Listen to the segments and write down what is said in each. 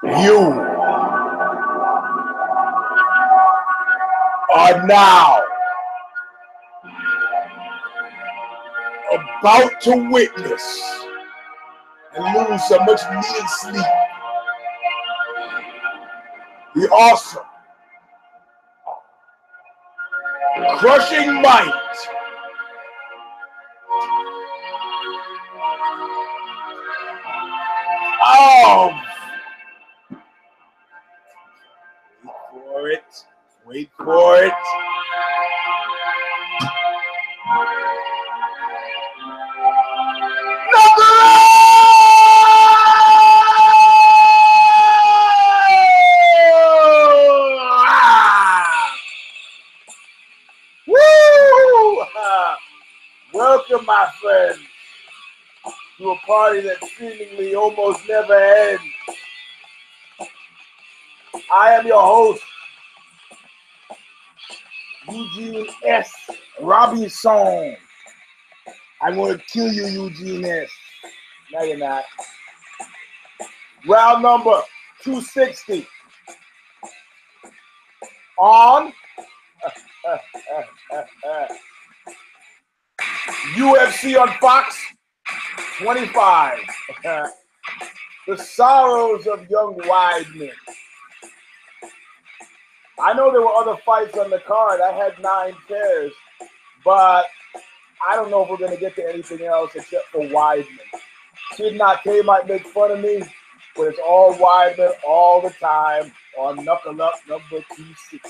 You are now about to witness and lose some much needed sleep. The awesome, crushing might of, wait for it, welcome, my friends, to a party that seemingly almost never ends. I am your host, Eugene S. Robinson. I'm going to kill you, Eugene S. No, you're not. Round number 260. On UFC on Fox 25. The sorrows of young Weidman. I know there were other fights on the card. I had 9 pairs, but I don't know if we're going to get to anything else except for Weidman. Kid Not K might make fun of me, but it's all Weidman all the time on Knuckle Up number 260.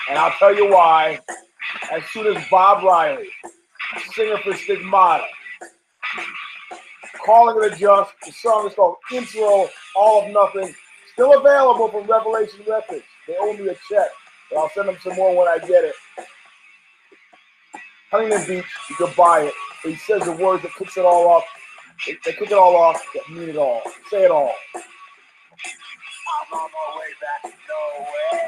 And I'll tell you why. As soon as Bob Riley, singer for Stigmata, Calling It a Just, the song is called Intro, All of Nothing, still available from Revelation Records. They owe me a check, but I'll send them some more when I get it. Huntington Beach, you can buy it. He says the words that kicks it all off. They kick it all off that mean it all. Say it all. I'm on my way back to nowhere.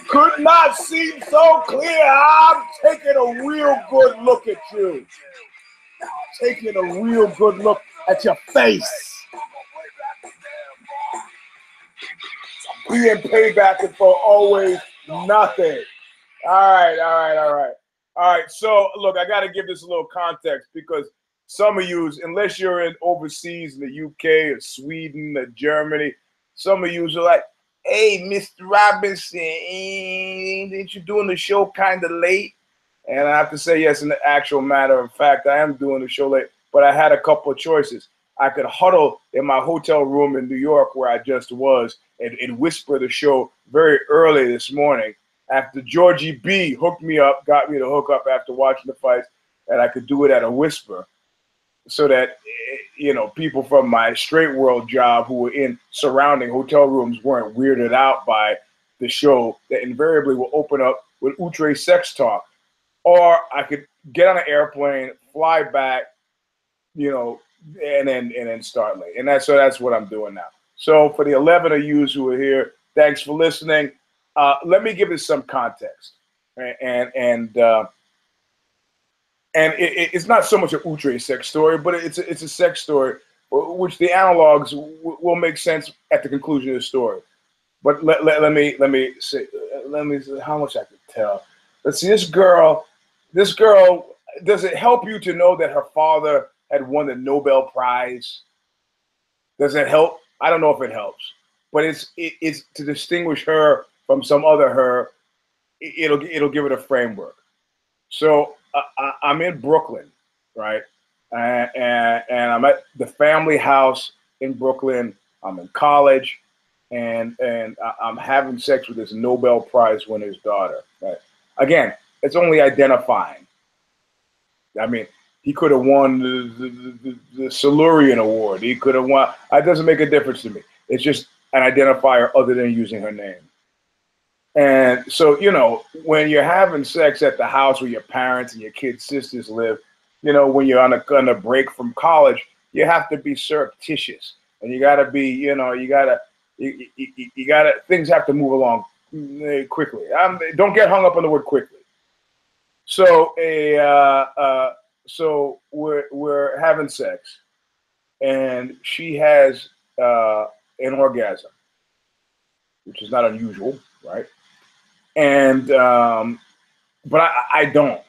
Could not seem so clear. I'm taking a real good look at you. Taking a real good look at your face. Being payback for always nothing. All right. So, look, I got to give this a little context because some of you, unless you're in overseas in the UK or Sweden or Germany, some of you are like, hey, Mr. Robinson, ain't you doing the show kind of late? And I have to say, yes, in the actual matter of fact, I am doing the show late, but I had a couple of choices. I could huddle in my hotel room in New York where I just was and whisper the show very early this morning after Georgie B hooked me up, got me to hook up after watching the fights, and I could do it at a whisper so that, you know, people from my straight world job who were in surrounding hotel rooms weren't weirded out by the show that invariably will open up with outre sex talk. Or I could get on an airplane, fly back, you know, and then start late. And that's what I'm doing now. So for the 11 of you who are here, thanks for listening. Let me give this some context. And it's not so much an outre sex story, but it's a sex story, which the analogs will make sense at the conclusion of the story. But let me say how much I can tell. Let's see, this girl. Does it help you to know that her father had won the Nobel Prize? Does it help? I don't know if it helps, but it's to distinguish her from some other her. It'll give it a framework. So I'm in Brooklyn, right? And I'm at the family house in Brooklyn. I'm in college, and I'm having sex with this Nobel Prize winner's daughter. Right? Again, it's only identifying. I mean, he could have won the Silurian Award. He could have won. It doesn't make a difference to me. It's just an identifier other than using her name. And so, you know, when you're having sex at the house where your parents and your kids' sisters live, you know, when you're on a break from college, you have to be surreptitious. And you got to be, you know, you got to, things have to move along quickly. Don't get hung up on the word quickly. So so we're having sex, and she has an orgasm, which is not unusual, right? And but I don't,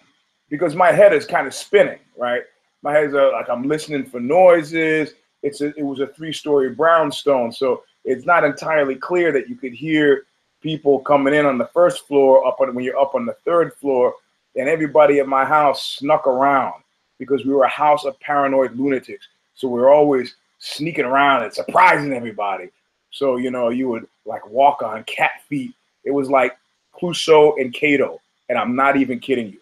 because my head is kind of spinning, right? My head's like I'm listening for noises. It was a 3-story brownstone, so it's not entirely clear that you could hear people coming in on the first floor when you're up on the 3rd floor, and everybody at my house snuck around because we were a house of paranoid lunatics. So we were always sneaking around and surprising everybody. So, you know, you would like walk on cat feet. It was like Clouseau and Cato, and I'm not even kidding you.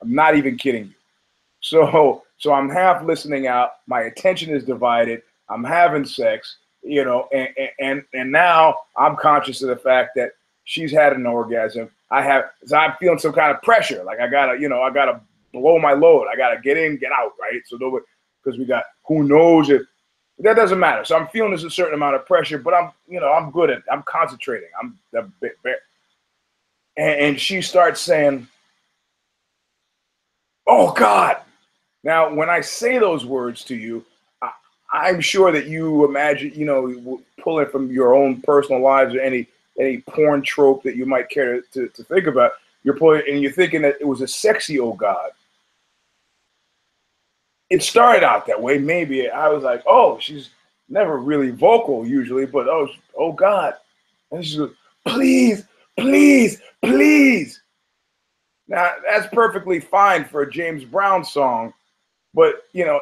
I'm not even kidding you. So I'm half listening out. My attention is divided. I'm having sex, you know, and now I'm conscious of the fact that she's had an orgasm. So I'm feeling some kind of pressure. Like I gotta blow my load. I gotta get in, get out, right? So because we got who knows if that doesn't matter. So I'm feeling there's a certain amount of pressure, but I'm good at. I'm concentrating. And she starts saying, "Oh God." Now, when I say those words to you, I'm sure that you imagine, you know, pulling from your own personal lives or any porn trope that you might care to think about. You're pulling and you're thinking that it was a sexy "oh God." It started out that way. Maybe I was like, "Oh, she's never really vocal usually, but oh God," and she goes, "Please, please, please." Now that's perfectly fine for a James Brown song. But, you know,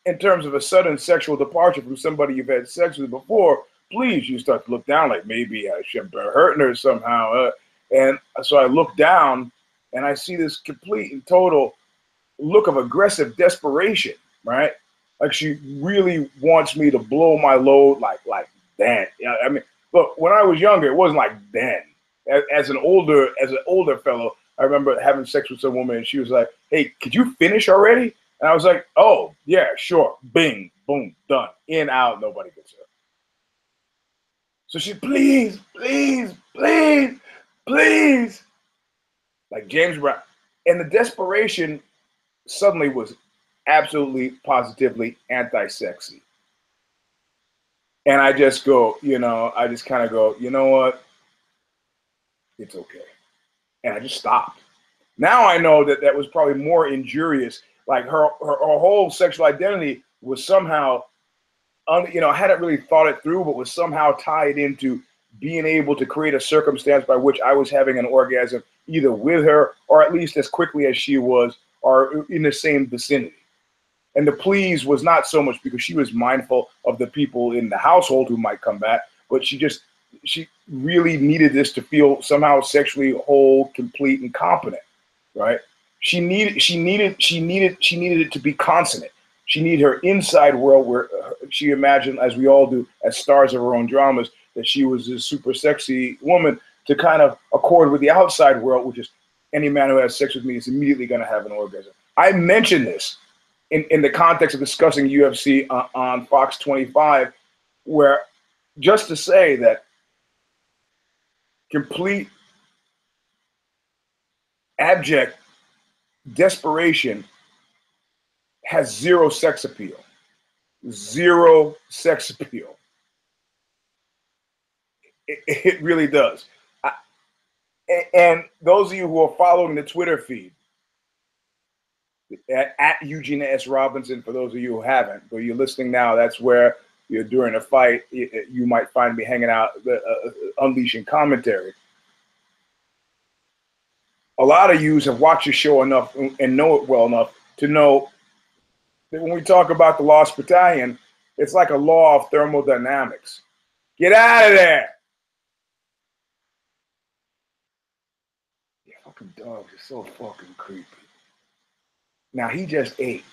in terms of a sudden sexual departure from somebody you've had sex with before, please, you start to look down like maybe I should be hurting her somehow. And so I look down and I see this complete and total look of aggressive desperation, right? Like she really wants me to blow my load like that. Yeah, I mean, look, when I was younger, it wasn't like then. As an older fellow, I remember having sex with some woman and she was like, "Hey, could you finish already?" And I was like, "Oh, yeah, sure. Bing, boom, done. In, out, nobody gets hurt." So she, "Please, please, please, please." Like James Brown. And the desperation suddenly was absolutely, positively anti-sexy. And I just go, I just kind of go, you know what? It's okay. And I just stopped. Now I know that that was probably more injurious. Like her whole sexual identity was somehow, I hadn't really thought it through, but was somehow tied into being able to create a circumstance by which I was having an orgasm either with her or at least as quickly as she was or in the same vicinity. And the please was not so much because she was mindful of the people in the household who might come back, but she really needed this to feel somehow sexually whole, complete, and competent, right? She needed it to be consonant. She needed her inside world where she imagined, as we all do, as stars of her own dramas, that she was this super sexy woman to kind of accord with the outside world, which is any man who has sex with me is immediately going to have an orgasm. I mentioned this in the context of discussing UFC on Fox 25, where just to say that complete abject desperation has zero sex appeal. Zero sex appeal. It really does. And those of you who are following the Twitter feed, at Eugene S. Robinson, for those of you who haven't, but you're listening now, that's where you're during a fight, you might find me hanging out, unleashing commentary. A lot of you have watched the show enough and know it well enough to know that when we talk about the Lost Battalion, it's like a law of thermodynamics. Get out of there! You fucking dogs are so fucking creepy. Now he just ate.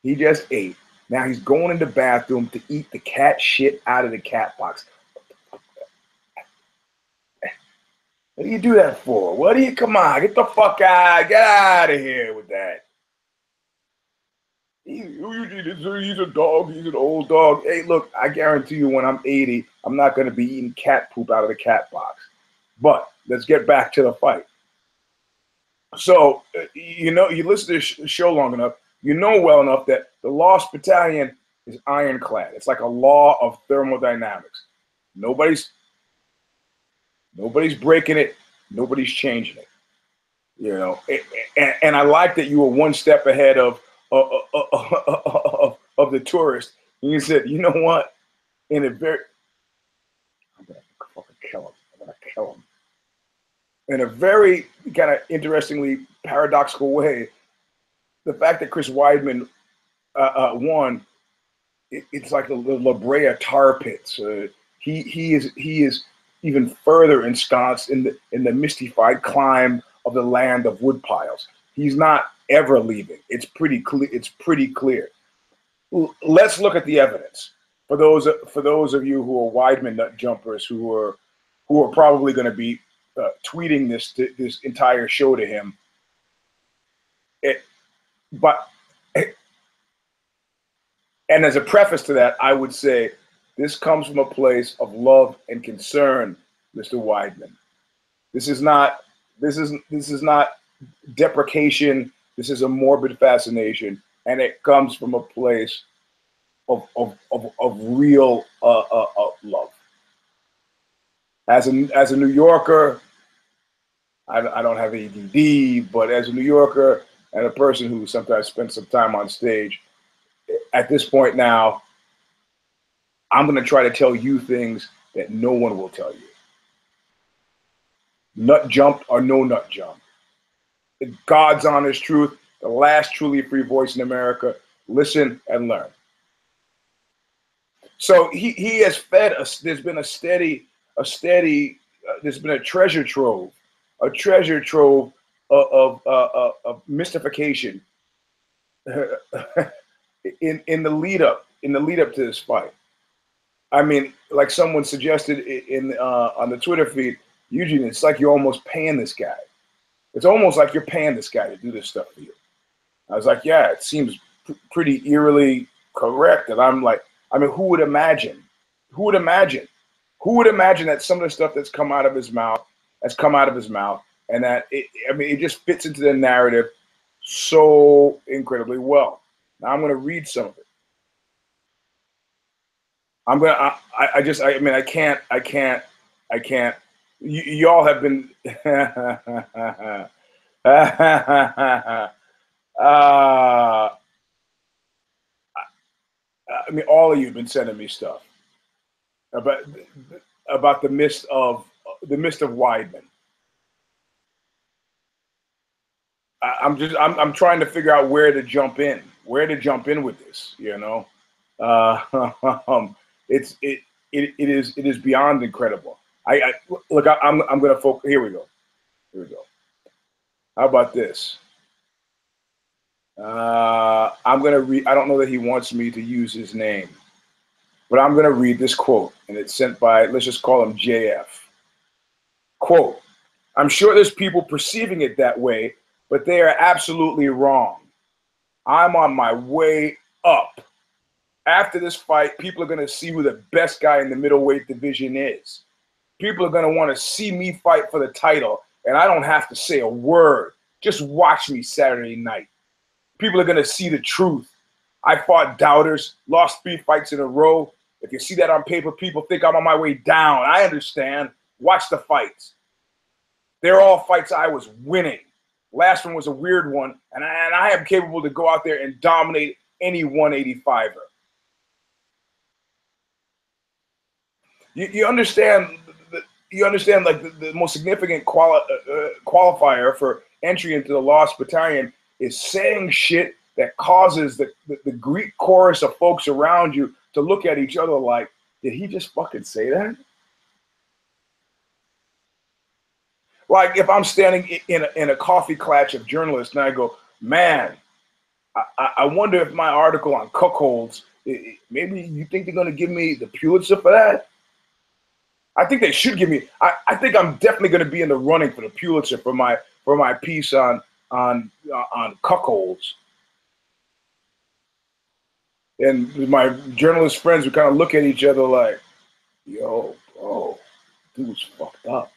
He just ate. Now he's going in the bathroom to eat the cat shit out of the cat box. What do you do that for? What do you, come on, get the fuck out, get out of here with that. He's a dog, he's an old dog. Hey, look, I guarantee you when I'm 80, I'm not going to be eating cat poop out of the cat box. But let's get back to the fight. So, you listen to the show long enough, you know well enough that The Lost Battalion is ironclad. It's like a law of thermodynamics. Nobody's breaking it. Nobody's changing it. You know, and I like that you were one step ahead of the tourist. And you said, you know what? In a very, I'm gonna fucking kill him. I'm gonna kill him. In a very kind of interestingly paradoxical way, the fact that Chris Weidman won, it's like the La Brea tar pits. He is even further ensconced in the mystified climb of the land of woodpiles. He's not ever leaving. It's pretty clear. It's pretty clear. Let's look at the evidence. For those of you who are Weidman nut jumpers who are probably going to be tweeting this entire show to him, and as a preface to that, I would say this comes from a place of love and concern, Mr. Weidman. This is not deprecation. This is a morbid fascination, and it comes from a place of real love. As a New Yorker, I don't have ADD, but as a New Yorker and a person who sometimes spends some time on stage, at this point now, I'm going to try to tell you things that no one will tell you. Nut jumped or no nut jump. God's honest truth, the last truly free voice in America. Listen and learn. So he has fed us. There's been there's been a treasure trove of mystification in the lead up to this fight. I mean, like someone suggested on the Twitter feed, Eugene, it's like you're almost paying this guy. It's almost like you're paying this guy to do this stuff for you. I was like, yeah, it seems pretty eerily correct. And I'm like, I mean, who would imagine? Who would imagine? Who would imagine that some of the stuff that's come out of his mouth, and that it just fits into the narrative so incredibly well. Now I'm going to read some of it. I can't. Y'all have been. I mean, all of you have been sending me stuff about the mist of Weidman. I'm trying to figure out where to jump in with this. You know, it is beyond incredible. Look. I'm gonna focus. Here we go. How about this? I'm going to read, I don't know that he wants me to use his name, but I'm going to read this quote, and it's sent by, let's just call him JF. Quote, I'm sure there's people perceiving it that way, but they are absolutely wrong. I'm on my way up. After this fight, people are going to see who the best guy in the middleweight division is. People are going to want to see me fight for the title, and I don't have to say a word. Just watch me Saturday night. People are going to see the truth. I fought doubters, lost 3 fights in a row. If you see that on paper, people think I'm on my way down. I understand. Watch the fights. They're all fights I was winning. Last one was a weird one, and I am capable to go out there and dominate any 185er. You understand? You understand? Like the most significant qualifier for entry into the Lost Battalion is saying shit that causes the Greek chorus of folks around you to look at each other like, did he just fucking say that? Like if I'm standing in a coffee clutch of journalists and I go, man, I wonder if my article on cuckolds, maybe you think they're going to give me the Pulitzer for that? I think they should give me. I think I'm definitely going to be in the running for the Pulitzer for my piece on cuckolds. And my journalist friends would kind of look at each other like, yo, bro, dude's fucked up.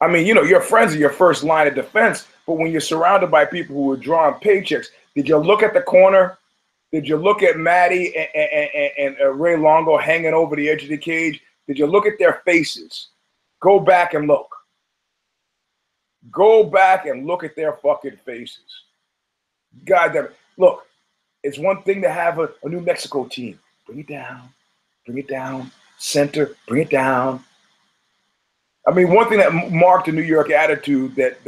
I mean, you know, your friends are your first line of defense, but when you're surrounded by people who are drawing paychecks, Did you look at the corner? Did you look at Maddie and Ray Longo hanging over the edge of the cage? Did you look at their faces? Go back and look. Go back and look at their fucking faces. God damn it. Look, it's one thing to have a New Mexico team. Bring it down, center, bring it down. I mean, one thing that marked the New York attitude that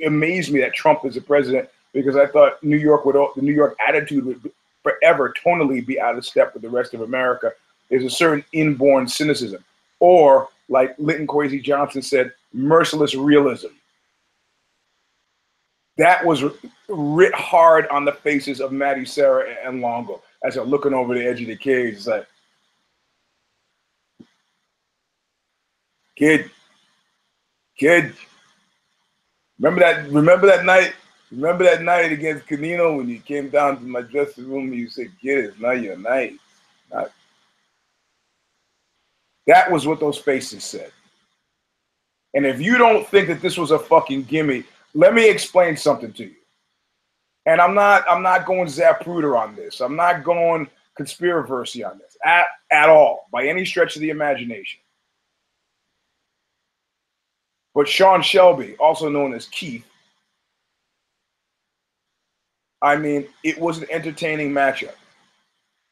amazed me that Trump is the president, because I thought the New York attitude would forever tonally be out of step with the rest of America. There's a certain inborn cynicism, or like Linton Kwesi Johnson said, merciless realism. That was writ hard on the faces of Maddie, Sarah, and Longo as they're looking over the edge of the cage. It's like, kid, remember that night against Canino when you came down to my dressing room and you said, kid, it's not your night. That was what those faces said. And if you don't think that this was a fucking gimme, let me explain something to you. And I'm not going Zapruder on this. I'm not going conspiracy on this at all, by any stretch of the imagination. But Sean Shelby, also known as Keith, I mean, it was an entertaining matchup.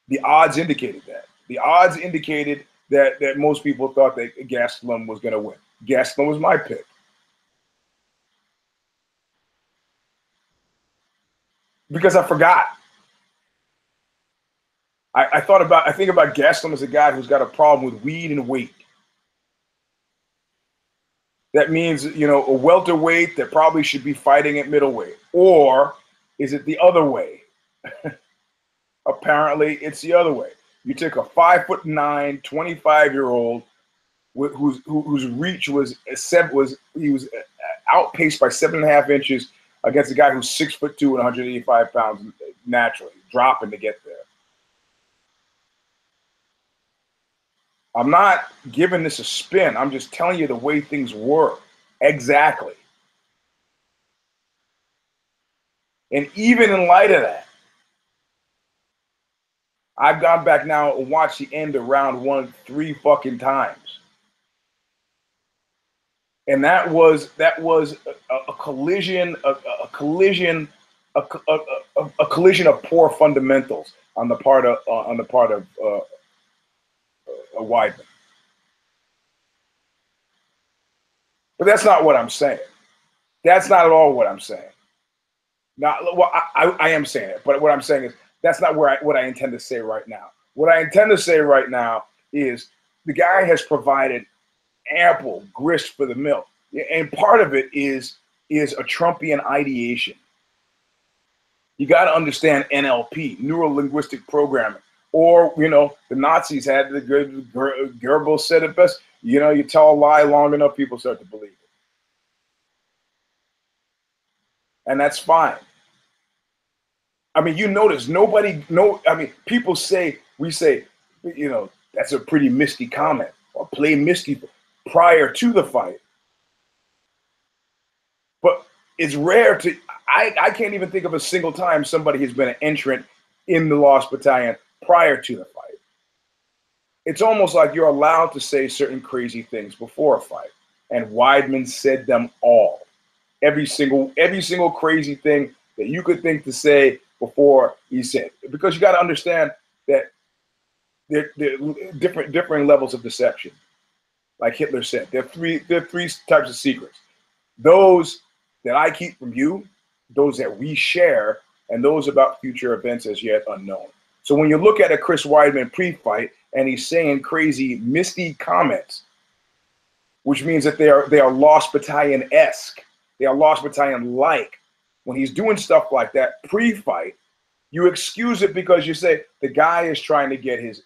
The odds indicated that. The odds indicated that most people thought that Gastelum was going to win. Gastelum was my pick. Because I forgot. I think about Gastelum as a guy who's got a problem with weed and weight. That means, you know, a welterweight that probably should be fighting at middleweight. Or is it the other way? Apparently, it's the other way. You take a 5'9", 25-year-old whose reach was outpaced by 7.5 inches against a guy who's 6'2" and 185 pounds naturally, dropping to get there. I'm not giving this a spin. I'm just telling you the way things were. Exactly. And even in light of that, I've gone back now and watched the end of round 1 3 fucking times. And that was a collision of poor fundamentals on the part of Weidman. But that's not what I'm saying. That's not at all what I'm saying. Now, well, I am saying it, but what I'm saying is that's not what I intend to say right now. What I intend to say right now is the guy has provided ample grist for the mill, and part of it is a Trumpian ideation. You got to understand NLP, neuro-linguistic programming, or the Nazis had the good Goebbels said it best. You tell a lie long enough, people start to believe it. And that's fine. I mean, you notice people say, that's a pretty misty comment, or play misty prior to the fight. But it's rare I can't even think of a single time somebody has been an entrant in the Lost Battalion prior to the fight. It's almost like you're allowed to say certain crazy things before a fight. And Weidman said them all. Every single crazy thing that you could think to say before he said. Because you got to understand that there are differing levels of deception. Like Hitler said, there are three types of secrets. Those that I keep from you, those that we share, and those about future events as yet unknown. So when you look at a Chris Weidman pre-fight and he's saying crazy, misty comments, which means that they are Lost Battalion-esque, they are Lost Battalion-like. When he's doing stuff like that pre-fight, you excuse it because you say the guy is trying to get his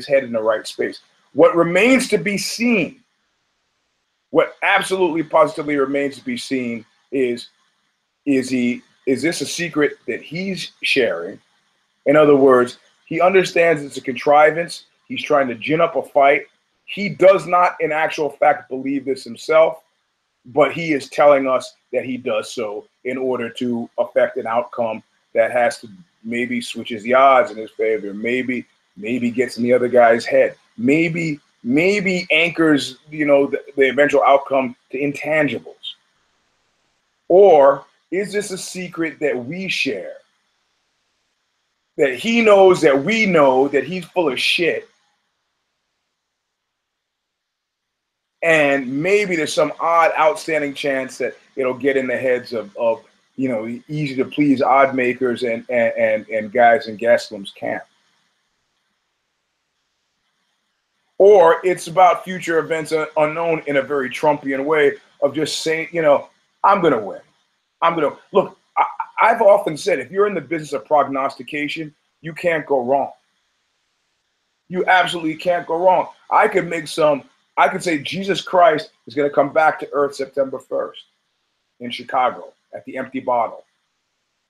head in the right space. What remains to be seen, what absolutely positively remains to be seen is this a secret that he's sharing? In other words, he understands it's a contrivance. He's trying to gin up a fight. He does not, in actual fact, believe this himself. but he is telling us that he does so in order to affect an outcome that has to maybe switches the odds in his favor, maybe gets in the other guy's head, maybe anchors, you know, the eventual outcome to intangibles. Or is this a secret that we share? That he knows that we know that he's full of shit. And maybe there's some odd outstanding chance that it'll get in the heads of you know, easy to please odd makers and guys in Gastelum's camp. Or it's about future events unknown in a very Trumpian way of just saying, you know, I'm going to win. I'm going to look. I've often said, if you're in the business of prognostication, you can't go wrong. You absolutely can't go wrong. I could say Jesus Christ is going to come back to earth September 1st in Chicago at the Empty Bottle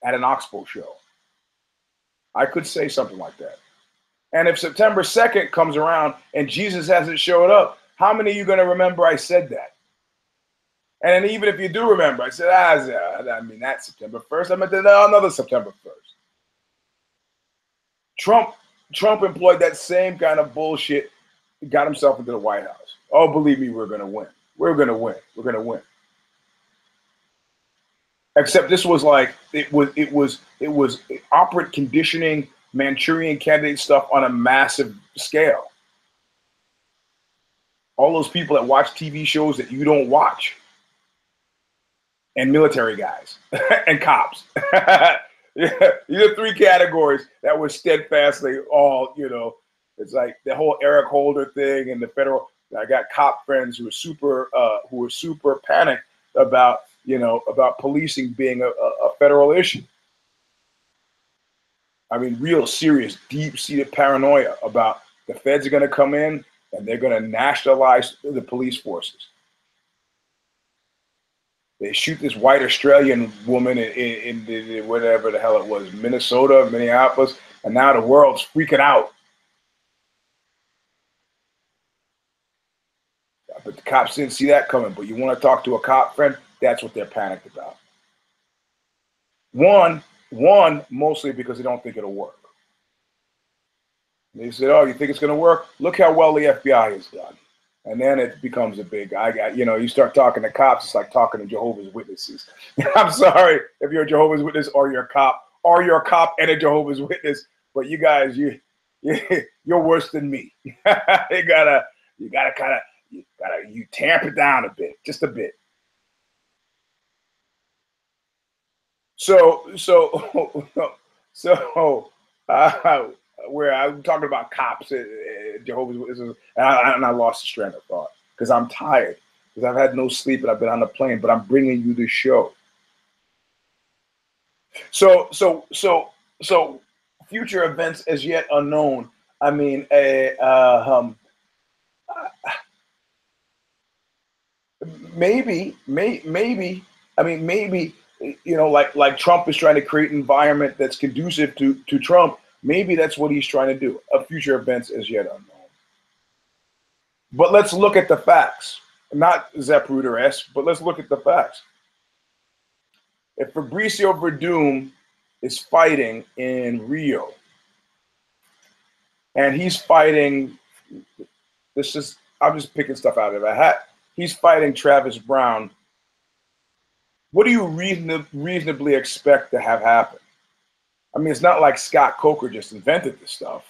at an Oxbow show. I could say something like that. And if September 2nd comes around and Jesus hasn't showed up, how many of you are going to remember I said that? And then even if you do remember, I said, I mean, that's September 1st. I meant another September 1st. Trump employed that same kind of bullshit, got himself into the White House. Oh, believe me, we're going to win. We're going to win. We're going to win. Except this was like, it was operant conditioning, Manchurian candidate stuff on a massive scale. All those people that watch TV shows that you don't watch. And military guys and cops. Yeah, these are three categories that were steadfastly all, you know, it's like the whole Eric Holder thing and the federal. I got cop friends who were super panicked about, you know, about policing being a federal issue. I mean, real serious, deep-seated paranoia about the feds are going to come in and they're going to nationalize the police forces. They shoot this white Australian woman in whatever the hell it was, Minnesota, Minneapolis, and now the world's freaking out. But the cops didn't see that coming. But you want to talk to a cop friend, that's what they're panicked about. One, mostly because they don't think it'll work. They said, oh, you think it's going to work? Look how well the FBI has done. And then it becomes a big, you know, you start talking to cops, it's like talking to Jehovah's Witnesses. I'm sorry if you're a Jehovah's Witness or you're a cop and a Jehovah's Witness, but you guys, you're worse than me. you gotta tamp it down a bit, just a bit. So where I'm talking about cops, Jehovah's Witnesses, and I lost the strand of thought because I'm tired, because I've had no sleep and I've been on the plane, but I'm bringing you this show. So future events as yet unknown. I mean, maybe, you know, like Trump is trying to create an environment that's conducive to Trump. Maybe that's what he's trying to do. Of future events as yet unknown. But let's look at the facts. Not Zapruder-esque, but let's look at the facts. If Fabricio Verdum is fighting in Rio, and he's fighting, I'm just picking stuff out of a hat. He's fighting Travis Brown. What do you reasonably expect to have happen? I mean, it's not like Scott Coker just invented this stuff.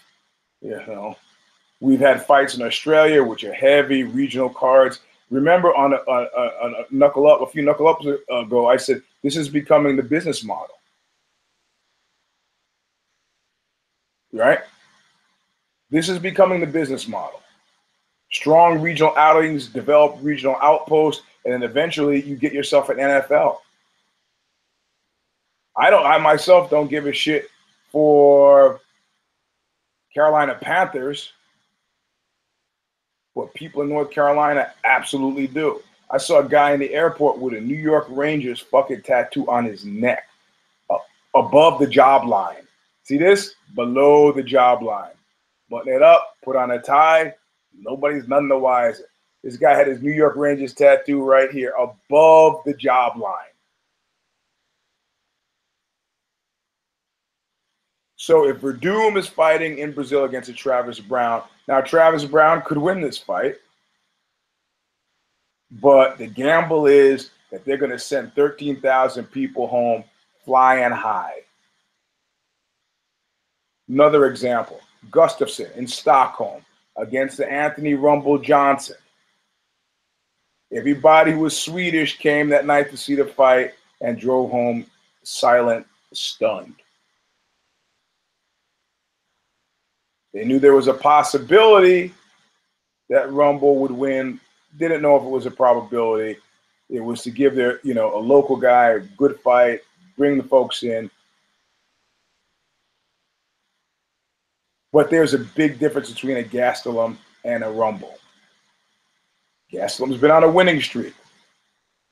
You know, we've had fights in Australia, which are heavy regional cards. Remember on a knuckle up, a few knuckle ups ago, I said, this is becoming the business model. Right? This is becoming the business model. Strong regional outings, develop regional outposts, and then eventually you get yourself an NFL. I myself don't give a shit for Carolina Panthers, but people in North Carolina absolutely do. I saw a guy in the airport with a New York Rangers fucking tattoo on his neck, above the job line. See this? Below the job line. Button it up, put on a tie, nobody's none the wiser. This guy had his New York Rangers tattoo right here above the job line. So if Verdum is fighting in Brazil against a Travis Brown, now Travis Brown could win this fight, but the gamble is that they're going to send 13,000 people home flying high. Another example, Gustafsson in Stockholm against the Anthony Rumble Johnson. Everybody who was Swedish came that night to see the fight and drove home silent, stunned. They knew there was a possibility that Rumble would win. Didn't know if it was a probability. It was to give their, a local guy a good fight, bring the folks in. But there's a big difference between a Gastelum and a Rumble. Gastelum's been on a winning streak,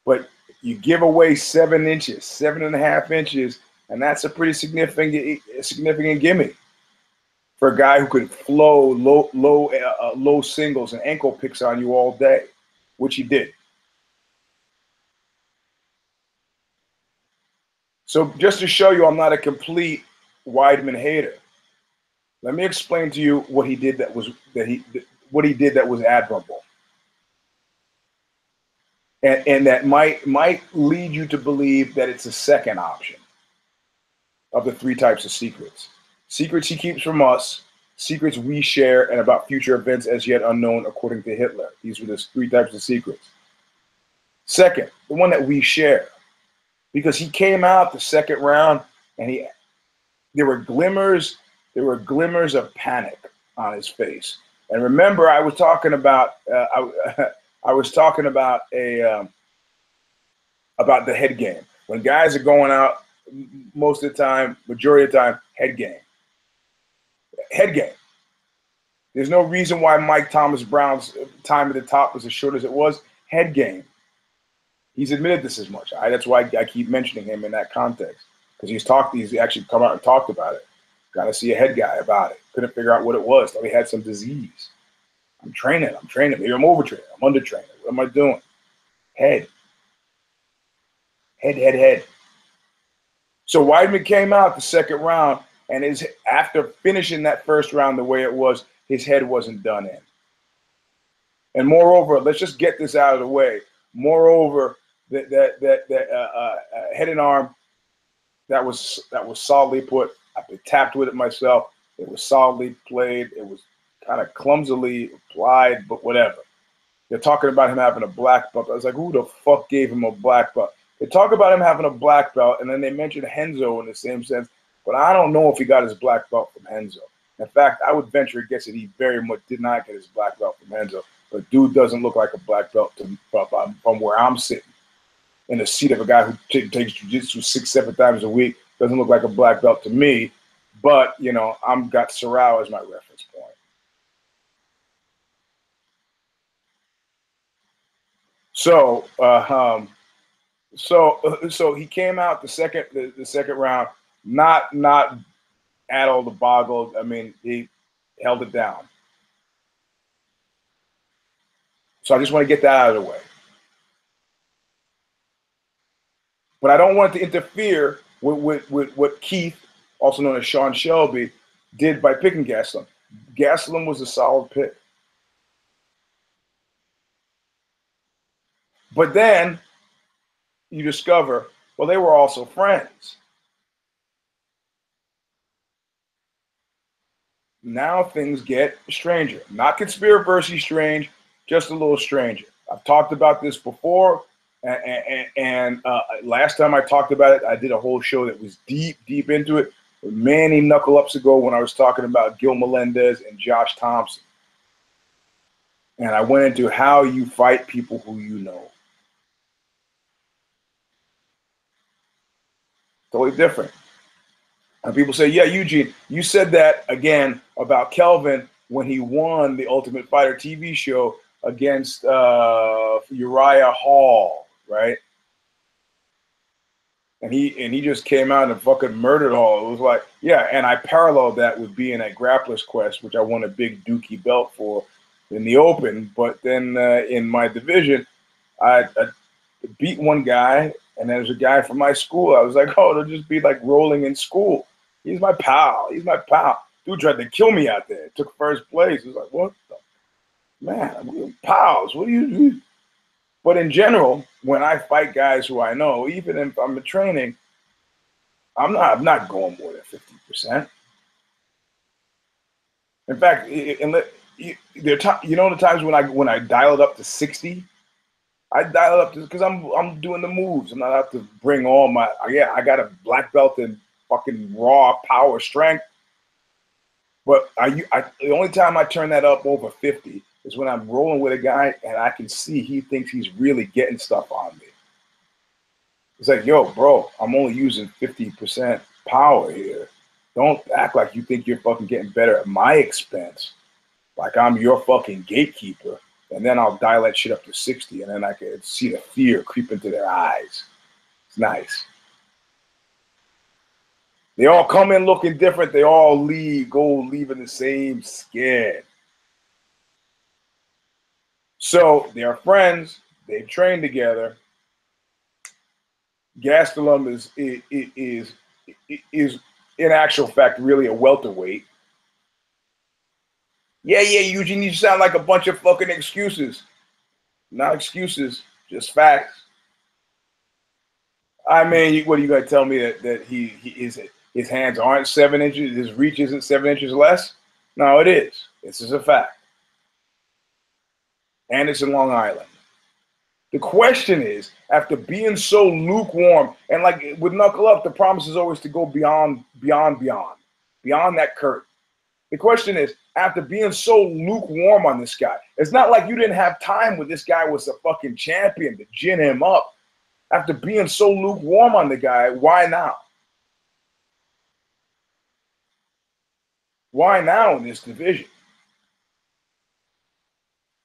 but you give away 7 inches, 7.5 inches, and that's a pretty significant gimme for a guy who could flow low singles and ankle picks on you all day, which he did. So just to show you I'm not a complete Weidman hater, let me explain to you what he did that was admirable. And that might lead you to believe that it's a second option of the 3 types of secrets. Secrets he keeps from us, secrets we share, and about future events as yet unknown according to Hitler. These were the 3 types of secrets. Second, the one that we share. Because he came out the second round and there were glimmers of panic on his face. And remember, I was talking about about the head game. When guys are going out, most of the time, majority of the time, head game. Head game. There's no reason why Mike Thomas Brown's time at the top was as short as it was. Head game. He's admitted this as much. That's why I keep mentioning him in that context, because he's actually come out and talked about it. Got to see a head guy about it. Couldn't figure out what it was. Thought he had some disease. I'm training. Maybe I'm overtraining. I'm undertraining. What am I doing? Head. So Weidman came out the second round, and after finishing that first round the way it was, his head wasn't done in. And moreover, let's just get this out of the way. Moreover, that head and arm that was solidly put. I've been tapped with it myself. It was solidly played. It was kind of clumsily applied, but whatever. They're talking about him having a black belt. I was like, who the fuck gave him a black belt? They talk about him having a black belt, and then they mention Renzo in the same sense, but I don't know if he got his black belt from Renzo. In fact, I would venture a guess that he very much did not get his black belt from Renzo. But dude doesn't look like a black belt from where I'm sitting in the seat of a guy who takes jiu-jitsu 6-7 times a week. Doesn't look like a black belt to me. But, I'm got Sorrell as my reference point. So, so he came out the second round, not at all the boggled. I mean, he held it down. So I just want to get that out of the way. But I don't want it to interfere with what Keith, also known as Sean Shelby, did by picking Gastelum. Gastelum was a solid pick. But then you discover, well, they were also friends. Now things get stranger. Not conspiracy strange, just a little stranger. I've talked about this before, and last time I talked about it, I did a whole show that was deep into it. Many knuckle-ups ago when I was talking about Gil Melendez and Josh Thompson. And I went into how you fight people who you know. Totally different. And people say, yeah, Eugene, you said that again about Kelvin when he won the Ultimate Fighter TV show against Uriah Hall, right? And he just came out and fucking murdered Hall. It was like, yeah, and I paralleled that with being at Grappler's Quest, which I won a big Dookie belt for in the open. But then in my division, I beat one guy, and there's a guy from my school. I was like, oh, it'll just be like rolling in school. He's my pal. He's my pal. Dude tried to kill me out there. Took first place. It was like, what the man? We're pals. What do you do? But in general, when I fight guys who I know, even if I'm in training, I'm not going more than 50%. In fact, you know the times when I dial it up to 60, I dial it up because I'm doing the moves. I'm not out to bring all my I got a black belt in fucking raw power strength. But the only time I turn that up over 50 is when I'm rolling with a guy and I can see he thinks he's really getting stuff on me. It's like, yo, bro, I'm only using 50% power here. Don't act like you think you're fucking getting better at my expense. Like I'm your fucking gatekeeper. And then I'll dial that shit up to 60, and then I can see the fear creep into their eyes. It's nice. They all come in looking different. They all leaving the same skin. So they are friends. They've trained together. Gastelum is in actual fact really a welterweight. Yeah, Eugene, you sound like a bunch of fucking excuses. Not excuses, just facts. I mean, what are you gonna tell me that his hands aren't 7 inches, his reach isn't 7 inches less? No, it is. This is a fact. And it's in Long Island. The question is, after being so lukewarm, and like with Knuckle Up, the promise is always to go beyond that curtain. The question is, after being so lukewarm on this guy, it's not like you didn't have time when this guy was a fucking champion to gin him up. After being so lukewarm on the guy, why now? Why now in this division?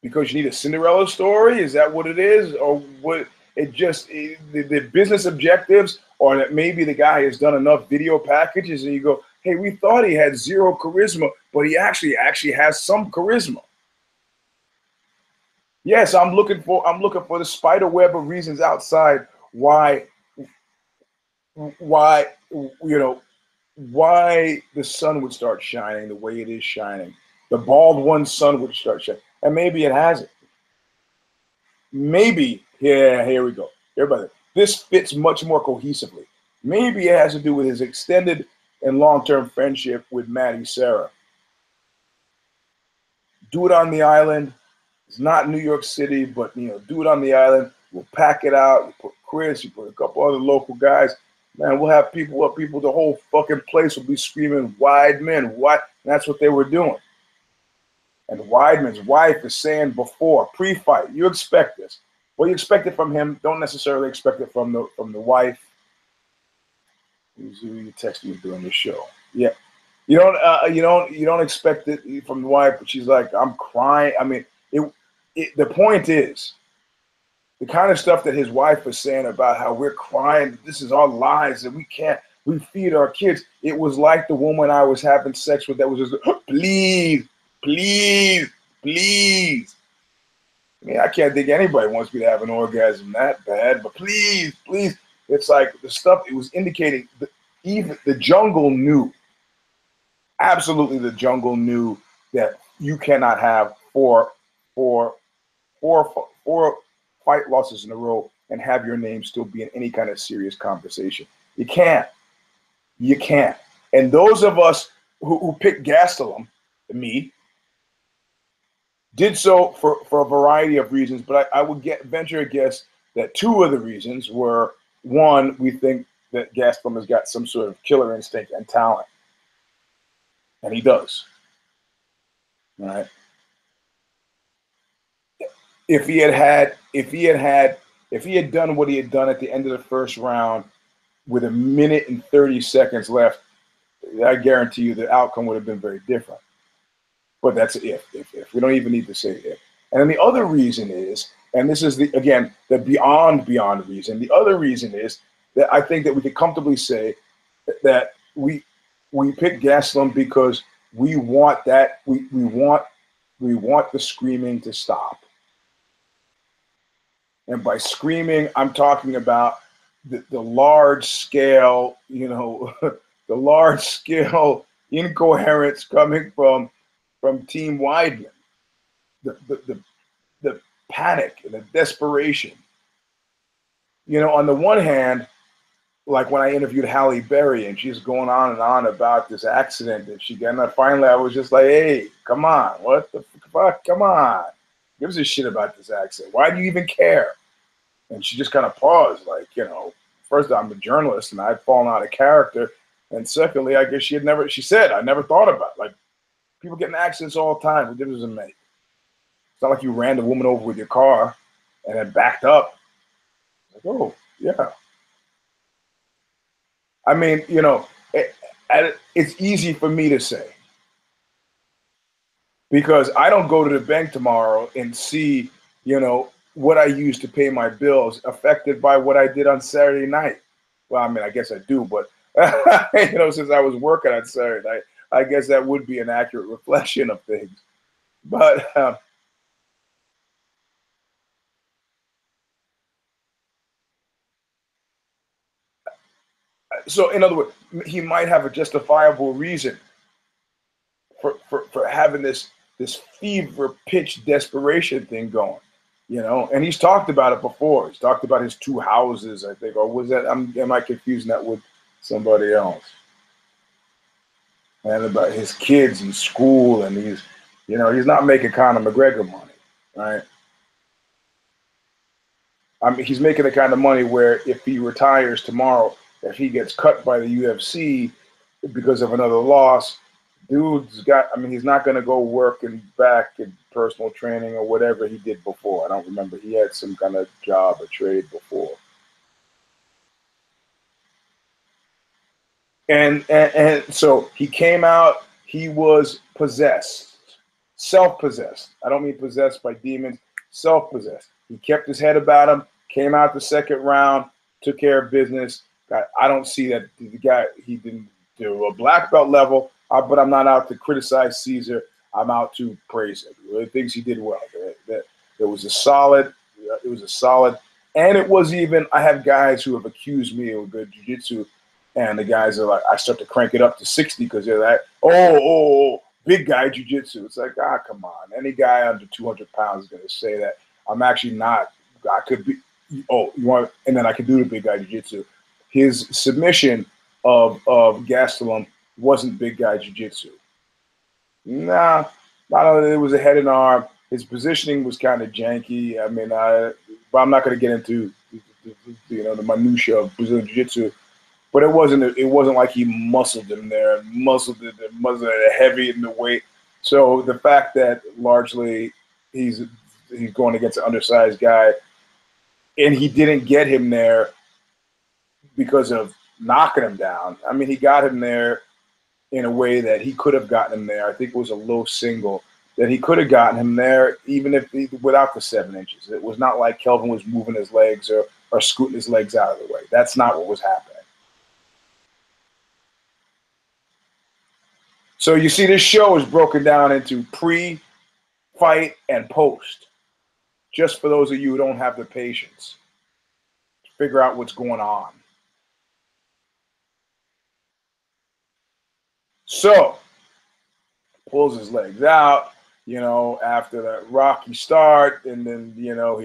Because you need a Cinderella story? Is that what it is? Or what? It just the business objectives, or that maybe the guy has done enough video packages and you go, hey, we thought he had zero charisma, but he actually has some charisma. Yes, I'm looking for the spider web of reasons outside why why the sun would start shining the way it is shining. The bald one's sun would start shining. And maybe it hasn't. Maybe, yeah, here we go. Everybody, this fits much more cohesively. Maybe it has to do with his extended and long-term friendship with Maddie Serra. Do it on the island. It's not New York City, but do it on the island. We'll pack it out. You put Chris, you put a couple other local guys. Man, we'll have people, the whole fucking place will be screaming, Weidman, what? And that's what they were doing. And Weidman's wife is saying before, pre-fight, you expect this. Well, you expect it from him. Don't necessarily expect it from the wife. Who's texting me during this show? Yeah, you don't expect it from the wife, but she's like, I'm crying. I mean, the point is, the kind of stuff that his wife was saying about how we're crying, this is our lives, and we feed our kids. It was like the woman I was having sex with that was just, please. I mean, I can't think anybody wants me to have an orgasm that bad, but please. It's like the stuff it was indicating, even the jungle knew. Absolutely, the jungle knew that you cannot have four fight losses in a row and have your name still be in any kind of serious conversation. You can't. And those of us who picked Gastelum, me, did so for a variety of reasons, but I would venture a guess that two of the reasons were, one, we think that Gastelum has got some sort of killer instinct and talent. And he does. All right. If he had done what he had done at the end of the first round with 1 minute and 30 seconds left, I guarantee you the outcome would have been very different. But that's if. We don't even need to say if. And then the other reason is, and this is the beyond reason. The other reason is that I think that we could comfortably say that we picked Gastelum because we want we want the screaming to stop. And by screaming, I'm talking about the large scale, you know, the large scale incoherence coming from Team Weidman, the panic and the desperation. You know, on the one hand, like when I interviewed Halle Berry and she's going on and on about this accident that she got, and finally I was just like, hey, come on, what the fuck, come on. Gives a shit about this accident. Why do you even care? And she just kind of paused, like, you know, first, I'm a journalist and I'd fallen out of character. And secondly, I guess she said, I never thought about it. Like, people get in accidents all the time. What difference does it make? It's not like you ran the woman over with your car and then backed up. Like, oh, yeah. I mean, you know, it's easy for me to say because I don't go to the bank tomorrow and see, you know, what I use to pay my bills affected by what I did on Saturday night. Well, I mean, I guess I do, but, you know, since I was working on Saturday night, I guess that would be an accurate reflection of things. But so, in other words, he might have a justifiable reason for having this fever pitch desperation thing going, you know. And he's talked about it before. He's talked about his 2 houses, I think, or was that? Am I confusing that with somebody else? And about his kids in school, and he's, you know, he's not making Conor McGregor money, right? I mean, he's making the kind of money where if he retires tomorrow, if he gets cut by the UFC because of another loss, dude's got, I mean, he's not going to go work and back in personal training or whatever he did before. I don't remember. He had some kind of job or trade before. And so he came out, he was possessed, self-possessed. I don't mean possessed by demons, self-possessed. He kept his head about him, came out the second round, took care of business. I don't see that the guy, he didn't do a black belt level, but I'm not out to criticize Caesar. I'm out to praise him. The things he did well. It was a solid, and it was even, I have guys who have accused me of good jiu-jitsu, and the guys are like, I start to crank it up to 60 because they're like, oh, big guy jiu-jitsu. It's like, come on. Any guy under 200 pounds is going to say that. I'm actually not. I could be, you want, and then I could do the big guy jiu-jitsu. His submission of Gastelum wasn't big guy jiu-jitsu. Nah, it was a head and arm. His positioning was kind of janky. I mean, but I'm not going to get into the minutia of Brazilian jiu-jitsu. But it wasn't like he muscled him there, muscled it heavy in the weight. So the fact that largely he's going against an undersized guy, and he didn't get him there because of knocking him down. I mean, he got him there in a way that he could have gotten him there. I think it was a low single that he could have gotten him there even without the 7 inches. It was not like Kelvin was moving his legs or scooting his legs out of the way. That's not what was happening. So you see, this show is broken down into pre-fight and post, just for those of you who don't have the patience to figure out what's going on. So, pulls his legs out, you know, after that rocky start, and then, you know,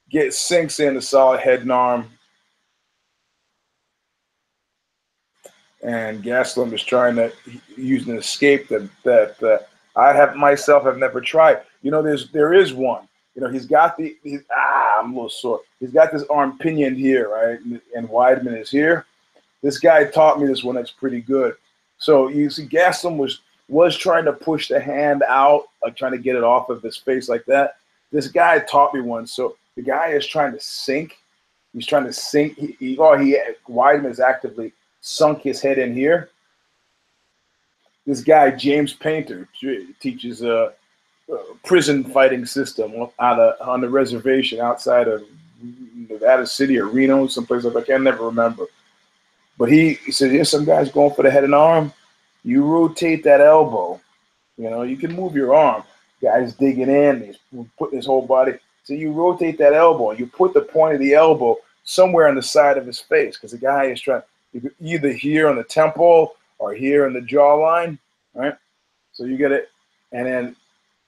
he sinks in a solid head and arm. And Gastelum is trying to use an escape that I have never tried. You know, there is one. You know, he's got I'm a little sore. He's got this arm pinioned here, right? And Weidman is here. This guy taught me this one that's pretty good. So you see, Gastelum was trying to push the hand out, like trying to get it off of his face like that. This guy taught me one. So the guy is trying to sink. He's trying to sink. Weidman is actively sunk his head in here. This guy, James Painter, teaches a prison fighting system on the reservation outside of Nevada City or Reno, someplace like that. I can never remember. But he said, some guy's going for the head and arm. You rotate that elbow, You know, you can move your arm. Guy's digging in, he's putting his whole body. So you rotate that elbow, and you put the point of the elbow somewhere on the side of his face, because the guy is trying, either here on the temple or here in the jawline, right? So you get it, and then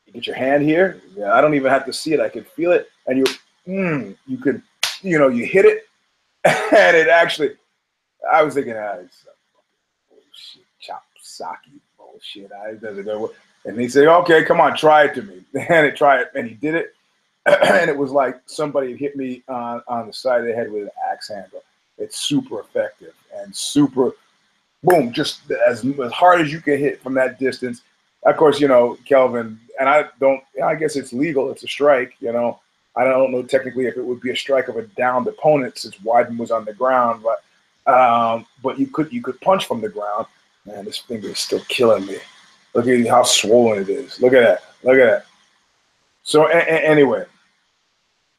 you get your hand here. Yeah, I don't even have to see it. I can feel it. And you could, you hit it, and it actually, I was thinking, it's bullshit, chop socky bullshit. And he said, okay, come on, try it to me. And it tried it, and he did it. And it was like somebody had hit me on the side of the head with an axe handle. It's super effective and super, boom, just as hard as you can hit from that distance. Of course, Kelvin, and I guess it's legal. It's a strike, I don't know technically if it would be a strike of a downed opponent since Weidman was on the ground, but you could punch from the ground. Man, this finger is still killing me. Look at how swollen it is. Look at that. Look at that. So anyway,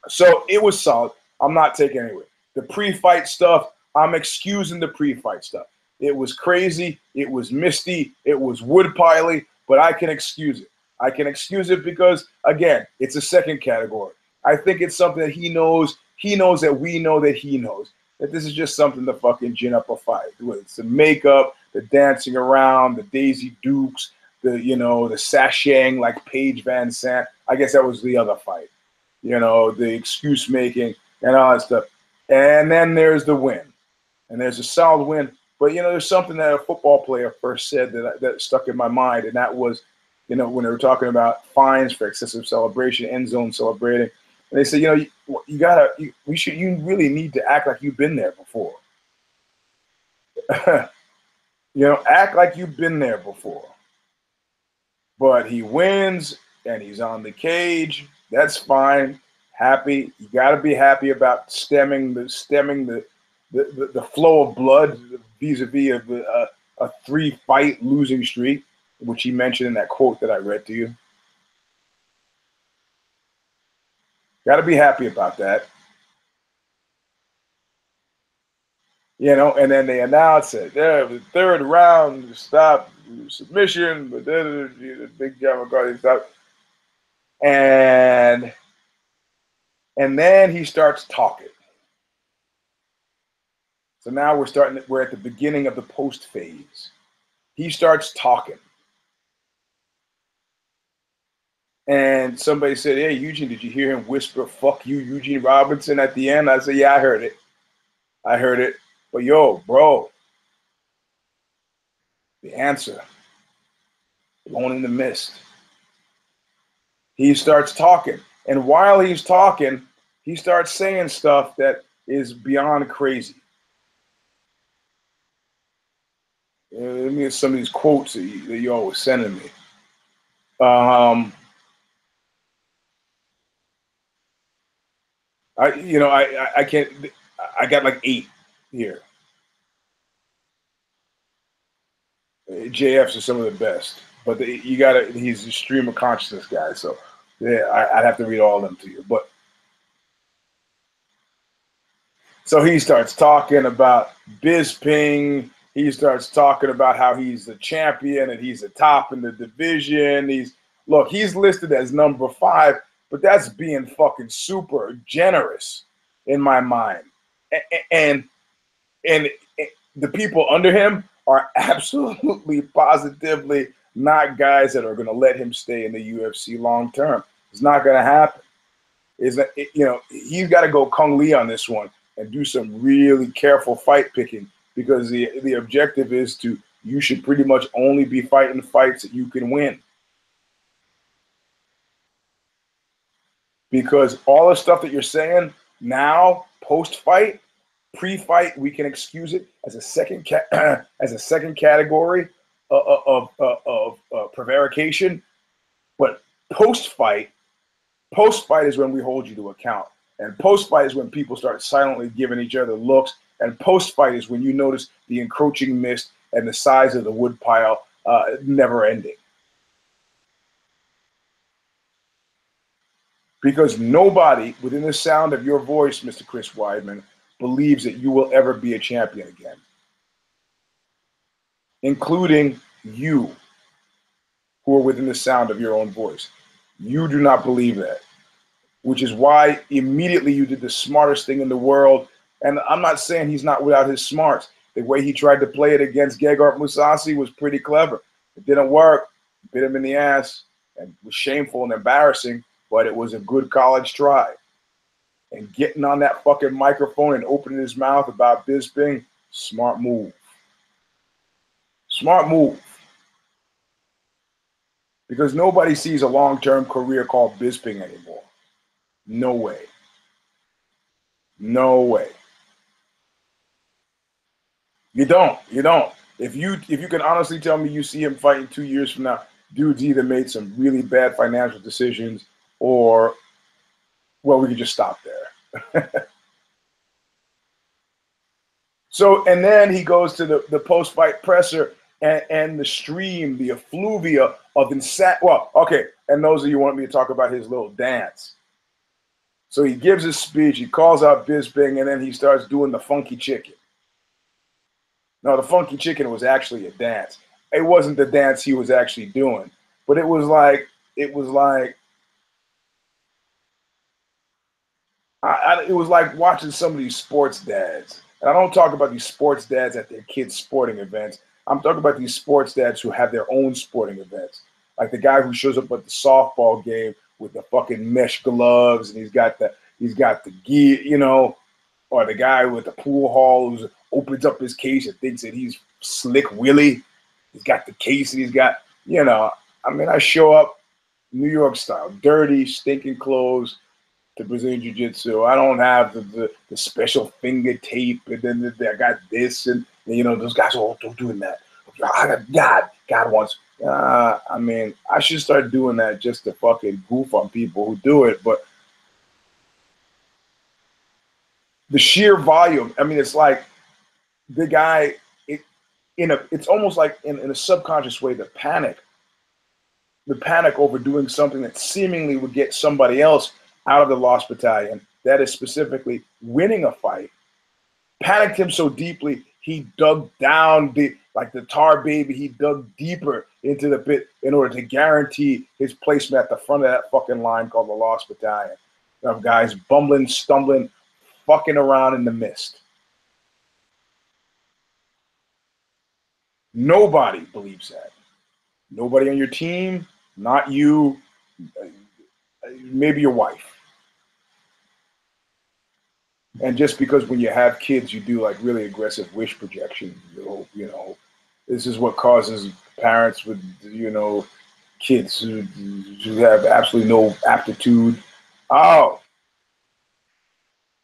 so it was solid. I'm not taking it anyway. The pre-fight stuff, I'm excusing the pre-fight stuff. It was crazy. It was misty. It was woodpiley, but I can excuse it. I can excuse it because, again, it's a second category. I think it's something that he knows. He knows that we know that he knows that this is just something to fucking gin up a fight. It's the makeup, the dancing around, the Daisy Dukes, the sashaying like Paige Van Sant. I guess that was the other fight. The excuse making and all that stuff. And then there's the win. And there's a solid win. But, there's something that a football player first said that stuck in my mind. And that was, when they were talking about fines for excessive celebration, end zone celebrating. And they said, you really need to act like you've been there before. Act like you've been there before. But he wins and he's on the cage. That's fine. Happy. You got to be happy about stemming the flow of blood vis-a-vis a 3-fight losing streak, which he mentioned in that quote that I read to you. Got to be happy about that. And then they announce it. The third round, stop submission, but then the big John McCarthy stopped. And then he starts talking. So now we're at the beginning of the post phase. He starts talking. And somebody said, hey, Eugene, did you hear him whisper, fuck you, Eugene Robinson at the end? I said, yeah, I heard it. But yo, bro, the answer, blown in the mist. He starts talking. And while he's talking, he starts saying stuff that is beyond crazy. Let me get some of these quotes that you all were sending me. I can't. I got like 8 here. JFs are some of the best, but he's a stream of consciousness guy, so yeah, I'd have to read all of them to you. But so he starts talking about Bisping. He starts talking about how he's the champion and he's the top in the division. He's listed as number 5, but that's being fucking super generous in my mind. And the people under him are absolutely, positively not guys that are going to let him stay in the UFC long term. It's not going to happen. He's got to go Kung Lee on this one and do some really careful fight picking, because the objective is you should pretty much only be fighting fights that you can win. Because all the stuff that you're saying now, post-fight, pre-fight, we can excuse it as a second category of prevarication. But post-fight is when we hold you to account. And post-fight is when people start silently giving each other looks. And post-fight is when you notice the encroaching mist and the size of the wood pile never ending. Because nobody within the sound of your voice, Mr. Chris Weidman, believes that you will ever be a champion again, including you. who are within the sound of your own voice. You do not believe that, which is why immediately you did the smartest thing in the world. And I'm not saying he's not without his smarts. The way he tried to play it against Gegard Mousasi was pretty clever. It didn't work. Bit him in the ass and was shameful and embarrassing, but it was a good college try. And getting on that fucking microphone and opening his mouth about Bisping, smart move. Smart move. Because nobody sees a long-term career called Bisping anymore. No way. No way. You don't. You don't. If you can honestly tell me you see him fighting 2 years from now, dude's either made some really bad financial decisions or, well, we could just stop there. So, and then he goes to the post-fight presser and the stream, the effluvia of well, okay, and those of you want me to talk about his little dance. So he gives his speech, he calls out Bisping, and then he starts doing the funky chicken. No, the funky chicken was actually a dance. It wasn't the dance he was actually doing, but it was like it was like watching some of these sports dads. And I don't talk about these sports dads at their kids' sporting events. I'm talking about these sports dads who have their own sporting events. Like the guy who shows up at the softball game with the fucking mesh gloves and he's got the gear, you know, or the guy with the pool hall who opens up his case and thinks that he's Slick Willie. He's got the case and he's got, you know, I mean, I show up New York style, dirty, stinking clothes to Brazilian Jiu-Jitsu. I don't have the special finger tape, and then I got this, and you know, those guys, oh, don't do that. God wants. I mean, I should start doing that just to fucking goof on people who do it, but the sheer volume, I mean, it's like the guy, it's almost like in a subconscious way, the panic over doing something that seemingly would get somebody else out of the lost battalion, that is specifically winning a fight, panicked him so deeply, he dug down like the tar baby, he dug deeper into the pit in order to guarantee his placement at the front of that fucking line called the lost battalion. Of guys bumbling, stumbling, fucking around in the mist. Nobody believes that. Nobody on your team, not you, maybe your wife. And just because when you have kids, you do like really aggressive wish projection, you know, this is what causes parents with, you know, kids who have absolutely no aptitude. Oh,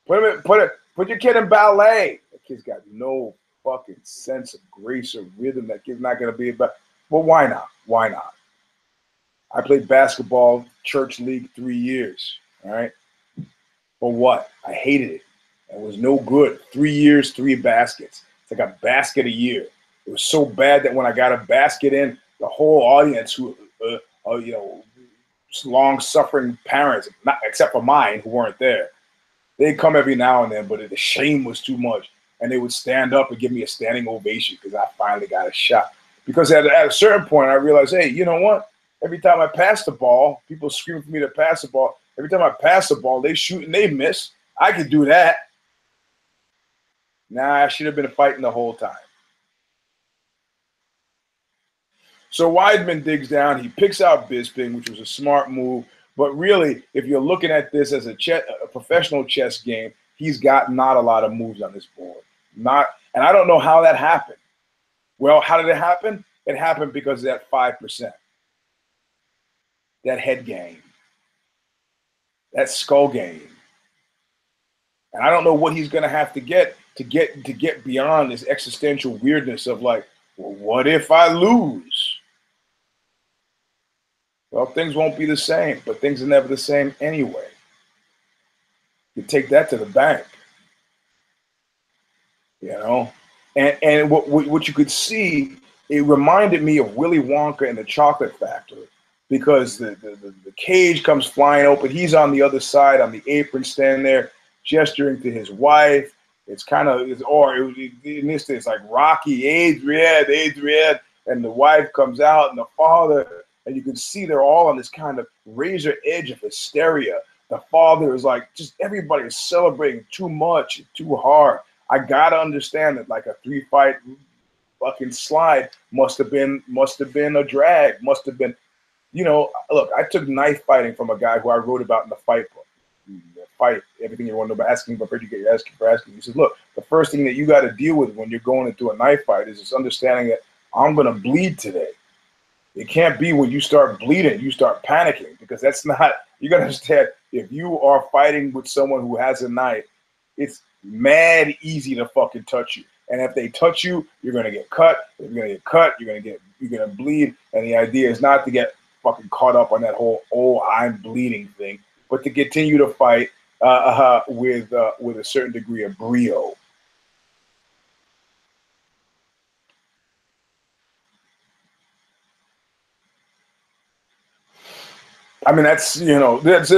put your kid in ballet. The kid's got no fucking sense of grace or rhythm. That kid's not going to be about. Well, why not? Why not? I played basketball, church league, 3 years. All right. But what? I hated it. It was no good. 3 years, 3 baskets. It's like a basket a year. It was so bad that when I got a basket in, the whole audience, who, you know, long-suffering parents, not except for mine, who weren't there, they'd come every now and then, but the shame was too much, and they would stand up and give me a standing ovation because I finally got a shot. Because at a certain point, I realized, hey, you know what? Every time I pass the ball, people screaming for me to pass the ball. Every time I pass the ball, they shoot and they miss. I could do that. Nah, I should have been fighting the whole time. So Weidman digs down. He picks out Bisping, which was a smart move. But really, if you're looking at this as a professional chess game, he's got not a lot of moves on this board. And I don't know how that happened. Well, how did it happen? It happened because of that 5%. That head game. That skull game. And I don't know what he's going to have to get beyond this existential weirdness of like, well, what if I lose? Well, things won't be the same, but things are never the same anyway. You take that to the bank, you know? And what you could see, it reminded me of Willy Wonka and the Chocolate Factory, because the cage comes flying open. He's on the other side on the apron, standing there, gesturing to his wife. It's kind of, in this case, like Rocky, Adrian, and the wife comes out, and the father and you can see they're all on this kind of razor edge of hysteria. The father is like, just everybody is celebrating too much, too hard. I gotta understand that like a 3-fight fucking slide must have been a drag, must have been, you know. Look, I took knife fighting from a guy who I wrote about in the fight book. Fight, everything you want to know about asking, but you get asking for asking. He says, look, the first thing that you got to deal with when you're going into a knife fight is this understanding that I'm going to bleed today. It can't be when you start bleeding, you start panicking, because that's not, you got to understand, if you are fighting with someone who has a knife, it's mad easy to fucking touch you. And if they touch you, you're going to get cut. If you're going to get cut, you're going to bleed. And the idea is not to get fucking caught up on that whole, oh, I'm bleeding thing, but to continue to fight with a certain degree of brio. I mean, that's, you know, that's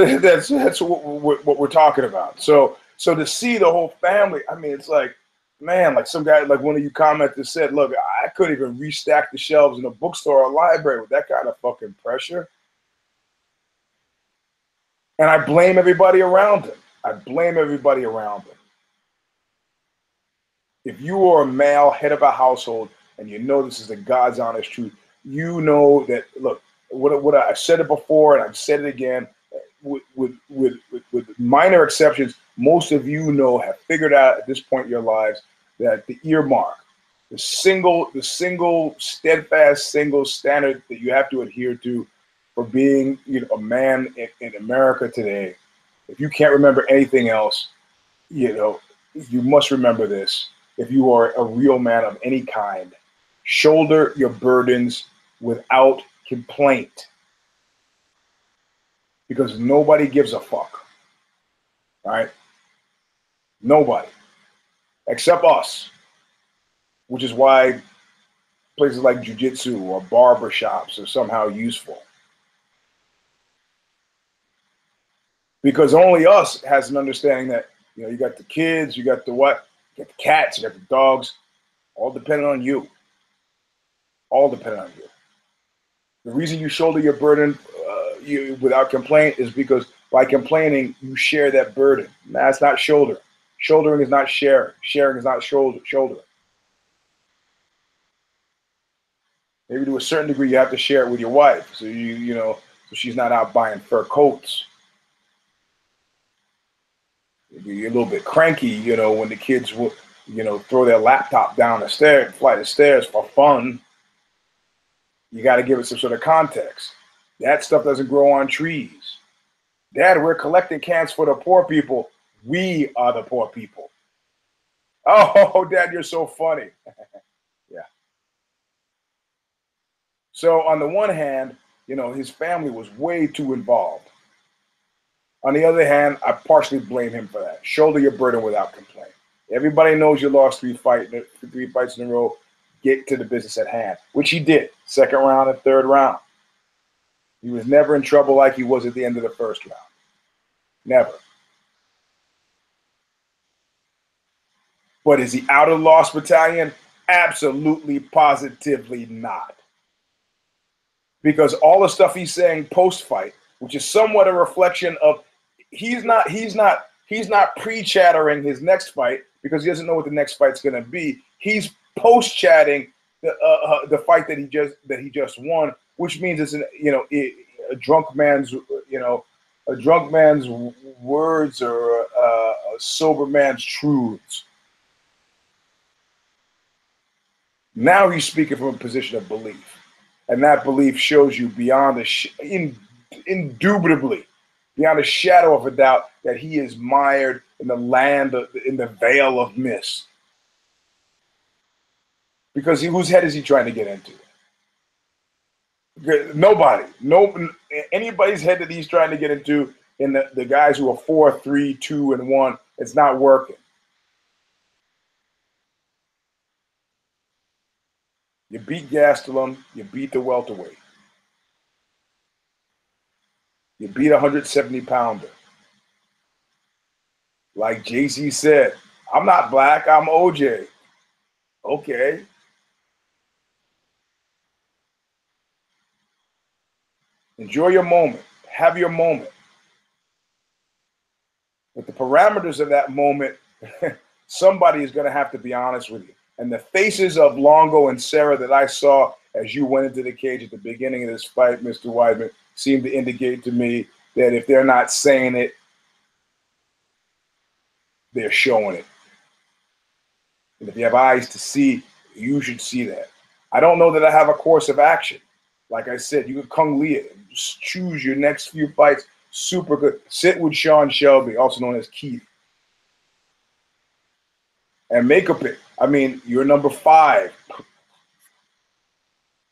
what we're talking about. So to see the whole family, I mean, it's like, man, like some guy, like one of you commenters said, look, I couldn't even restack the shelves in a bookstore or library with that kind of fucking pressure. And I blame everybody around him. I blame everybody around him. If you are a male head of a household and you know this is the God's honest truth, you know that, look, what I've said it before and I've said it again, with minor exceptions, most of you know, have figured out at this point in your lives that the earmark, the single steadfast single standard that you have to adhere to for being, you know, a man in America today, if you can't remember anything else, you know, you must remember this. If you are a real man of any kind, shoulder your burdens without complaint, because nobody gives a fuck. All right? Nobody, except us, which is why places like jiu-jitsu or barber shops are somehow useful. Because only us has an understanding that, you know, you got the kids, you got the what, you got the cats, you got the dogs, all dependent on you. All dependent on you. The reason you shoulder your burden without complaint is because by complaining, you share that burden. That's not shoulder. Shouldering is not sharing. Sharing is not shouldering. Maybe to a certain degree, you have to share it with your wife, so you know, so she's not out buying fur coats. You're a little bit cranky, you know, when the kids will, you know, throw their laptop down the flight of stairs for fun. You got to give it some sort of context. That stuff doesn't grow on trees. Dad, we're collecting cans for the poor people. We are the poor people. Oh, Dad, you're so funny. Yeah. So on the one hand, you know, his family was way too involved. On the other hand, I partially blame him for that. Shoulder your burden without complaint. Everybody knows you lost three fights in a row. Get to the business at hand, which he did. Second round and third round. He was never in trouble like he was at the end of the first round. Never. But is he out of the lost battalion? Absolutely, positively not. Because all the stuff he's saying post-fight, which is somewhat a reflection of, he's not pre-chattering his next fight because he doesn't know what the next fight's going to be. He's post-chatting the fight that he just won, which means it's a drunk man's words or a sober man's truths. Now he's speaking from a position of belief, and that belief shows you beyond indubitably, beyond a shadow of a doubt, that he is mired in the veil of mist. Because whose head is he trying to get into? Nobody. Anybody's head that he's trying to get into, in the guys who are 4, 3, 2, and 1, it's not working. You beat Gastelum, you beat the welterweight. You beat a 170-pounder. Like Jay-Z said, I'm not black, I'm OJ. Okay. Enjoy your moment. Have your moment. But the parameters of that moment, somebody is going to have to be honest with you. And the faces of Longo and Sarah that I saw as you went into the cage at the beginning of this fight, Mr. Weidman, seemed to indicate to me that if they're not saying it, they're showing it. And if you have eyes to see, you should see that. I don't know that I have a course of action. Like I said, you could Kung Lee it. Just choose your next few fights. Super good. Sit with Sean Shelby, also known as Keith, and make a pick. I mean, you're number 5.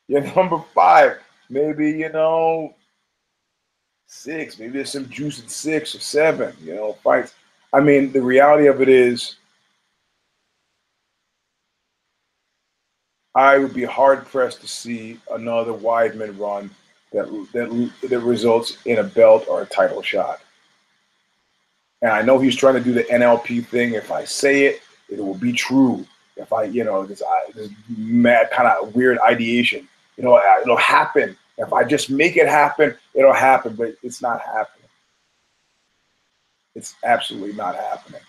You're number 5. Maybe, 6. Maybe there's some juice at 6 or 7, fights. I mean, the reality of it is, I would be hard pressed to see another Weidman run that results in a belt or a title shot. And I know he's trying to do the NLP thing. If I say it, it will be true. If I, this mad kind of weird ideation, it'll happen. If I just make it happen, it'll happen. But it's not happening. It's absolutely not happening.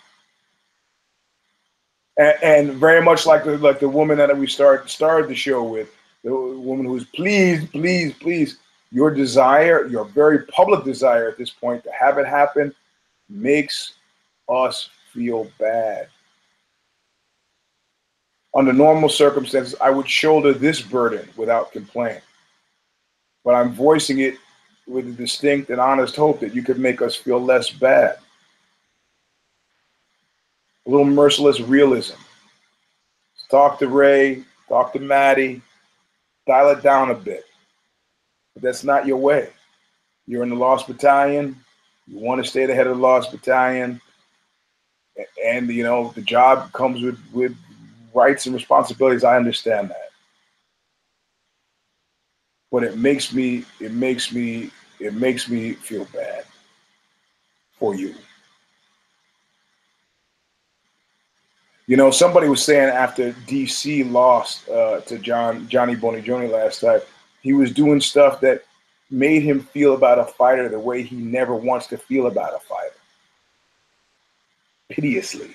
And very much like the woman that we started the show with, the woman who's please, your desire, your very public desire at this point to have it happen, makes us feel bad. Under normal circumstances, I would shoulder this burden without complaint. But I'm voicing it with a distinct and honest hope that you could make us feel less bad. A little merciless realism. Talk to Ray, talk to Maddie, dial it down a bit. But that's not your way. You're in the Lost Battalion. You want to stay the head of the Lost Battalion. And, the job comes with rights and responsibilities. I understand that. But it makes me feel bad for you. Somebody was saying after DC lost to Johnny Boney Jr. last night, he was doing stuff that made him feel about a fighter the way he never wants to feel about a fighter. Pitiably.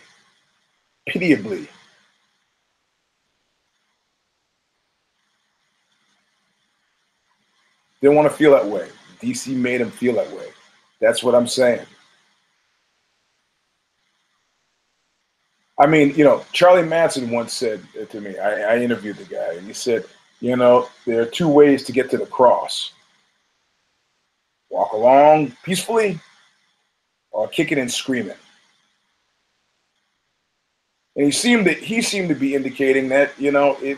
Didn't want to feel that way. DC made him feel that way. That's what I'm saying. I mean, Charlie Manson once said to me, I interviewed the guy, and he said, there are 2 ways to get to the cross. Walk along peacefully or kicking and screaming. And he seemed to be indicating that, you're going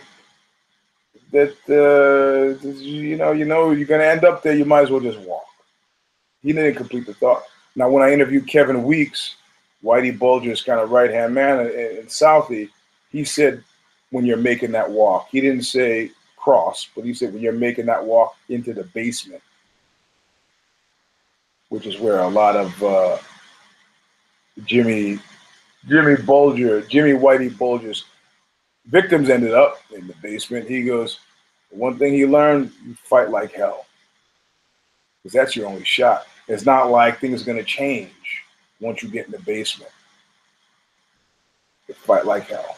to end up there, you might as well just walk. He didn't complete the thought. Now, when I interviewed Kevin Weeks, Whitey Bulger's kind of right-hand man in Southie, he said when you're making that walk, he didn't say cross, but he said when you're making that walk into the basement, which is where a lot of Jimmy Whitey Bulger's victims ended up, in the basement. He goes, one thing he learned, you fight like hell. Because that's your only shot. It's not like things are going to change once you get in the basement. You fight like hell.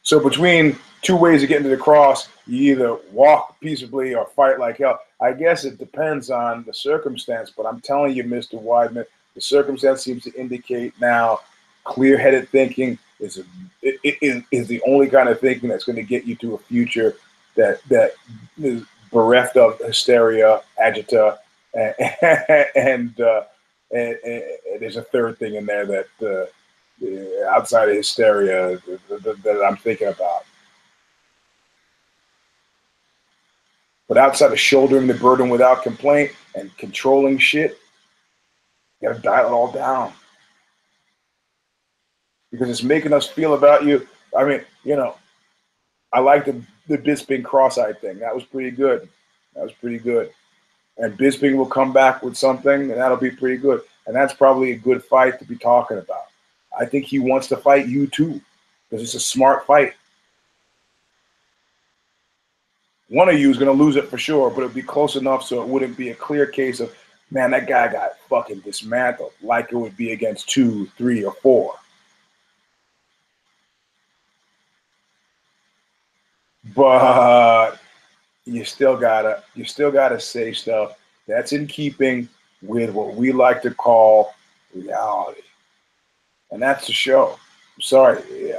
So between 2 ways of getting to the cross, you either walk peaceably or fight like hell. I guess it depends on the circumstance, but I'm telling you, Mr. Weidman, the circumstance seems to indicate now clear-headed thinking is the only kind of thinking that's going to get you to a future that is bereft of hysteria, agita, and there's a third thing in there that outside of hysteria that I'm thinking about. But outside of shouldering the burden without complaint and controlling shit, you gotta dial it all down. Because it's making us feel about you. I mean, I like the Bisping cross-eyed thing. That was pretty good. And Bisping will come back with something, and that'll be pretty good. And that's probably a good fight to be talking about. I think he wants to fight you too, because it's a smart fight. One of you is going to lose it for sure, but it'll be close enough so it wouldn't be a clear case of, man, that guy got fucking dismantled, like it would be against 2, 3, or 4. But you still gotta say stuff that's in keeping with what we like to call reality, and that's the show. I'm sorry,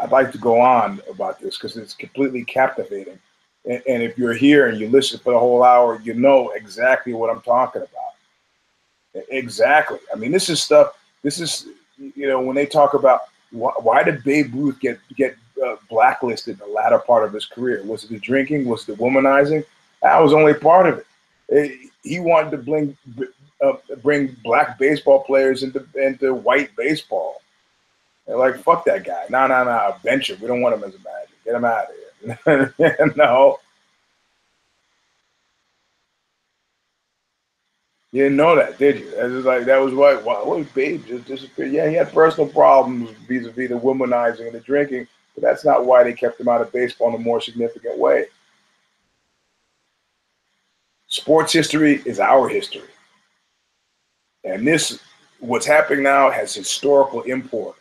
I'd like to go on about this because it's completely captivating. And if you're here and you listen for the whole hour, you know exactly what I'm talking about. Exactly. I mean, this is stuff. This is, when they talk about why did Babe Ruth get blacklisted in the latter part of his career? Was it the drinking? Was it the womanizing? That was only part of it. He wanted to bring black baseball players into white baseball. They're like, fuck that guy. No, bench him. We don't want him as a manager. Get him out of here. No. You didn't know that, did you? It was like, that was what was Babe just disappeared? Yeah, he had personal problems vis-a-vis the womanizing and the drinking, but that's not why they kept him out of baseball in a more significant way. Sports history is our history. And what's happening now has historical import.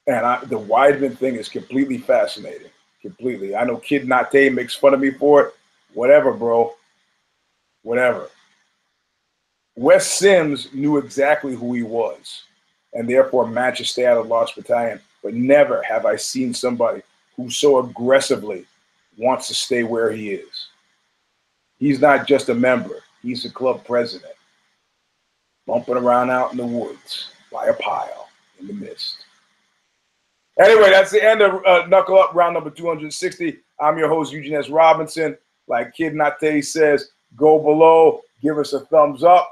And the Weidman thing is completely fascinating. Completely. I know Kid Nate makes fun of me for it. Whatever, bro. Whatever. Wes Sims knew exactly who he was, and therefore matched a stay out of Lost Battalion. But never have I seen somebody who so aggressively wants to stay where he is. He's not just a member. He's the club president, bumping around out in the woods by a pile in the mist. Anyway, that's the end of Knuckle Up, round number 260. I'm your host, Eugene S. Robinson. Like Kid Nate says, go below, give us a thumbs up.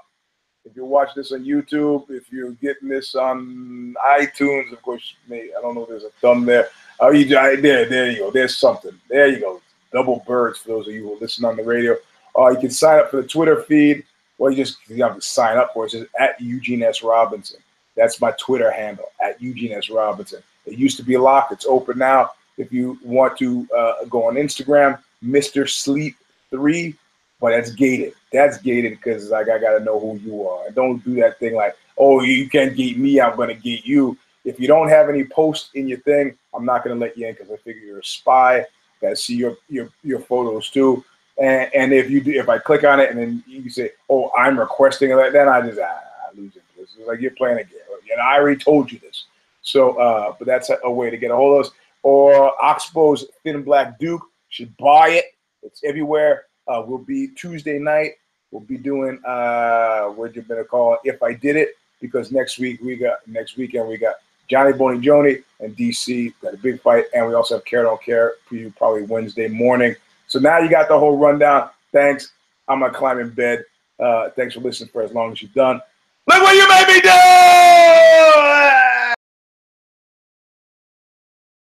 If you're watching this on YouTube, if you're getting this on iTunes, of course, I don't know if there's a thumb there. Oh, there you go. There's something. There you go. Double birds for those of you who listen on the radio. You can sign up for the Twitter feed, or you have to sign up for it. It's just at Eugene S. Robinson. That's my Twitter handle, at Eugene S. Robinson. It used to be locked. It's open now. If you want to go on Instagram, Mr. Sleep 3, but that's gated. That's gated because I got to know who you are. And don't do that thing like, oh, you can't gate me, I'm going to gate you. If you don't have any posts in your thing, I'm not going to let you in because I figure you're a spy. Got to see your photos too. And if I click on it and then you say, oh, I'm requesting it, then I just lose it. It's like you're playing a game. I already told you this. So, but that's a way to get a hold of us. Or Oxbow's Thin Black Duke. Should buy it. It's everywhere. We'll be Tuesday night. We'll be doing what you're gonna call If I Did It, because next weekend we got Johnny Boney Joni and DC got a big fight, and we also have Care Don't Care preview probably Wednesday morning. So now you got the whole rundown. Thanks. I'm gonna climb in bed. Thanks for listening for as long as you've done. Look what you made me do!